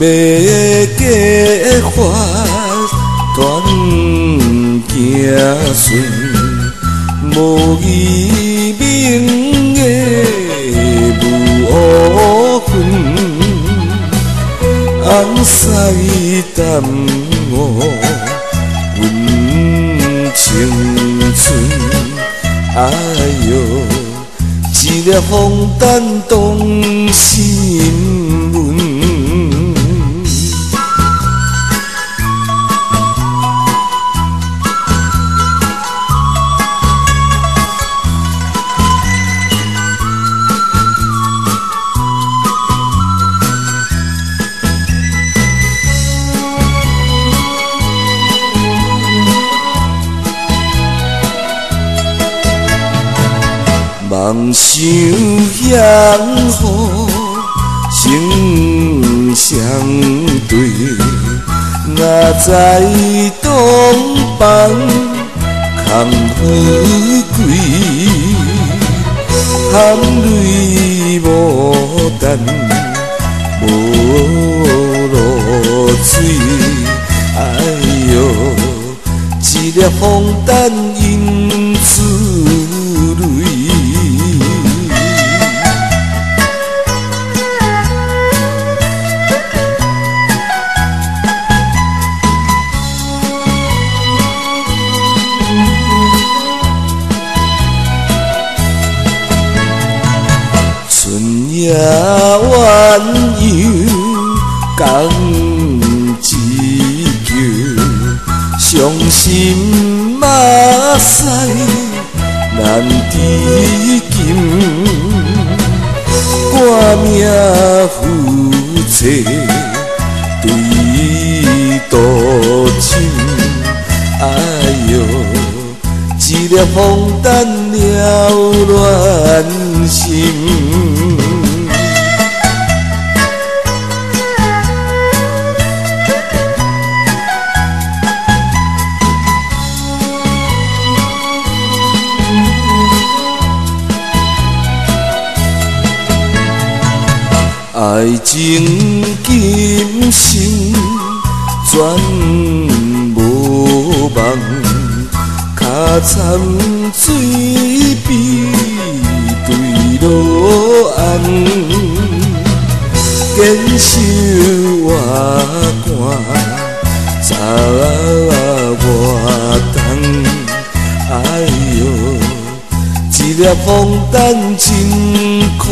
要结发断行顺，无义明的无分，红西淡我阮青春。哎哟，一粒风弹动心魂。梦想向好，心相对，我在东方空富贵，含泪无等无露水，哎哟，一粒风弹引出泪。夜鸳鸯共一桥，伤心马赛难知今，半命负债对渡情，哎哟，一粒风弹了乱心。爱情今生全无望，脚参水边对路红，坚守我寒，早我冬，哎哟，一粒风弹真苦。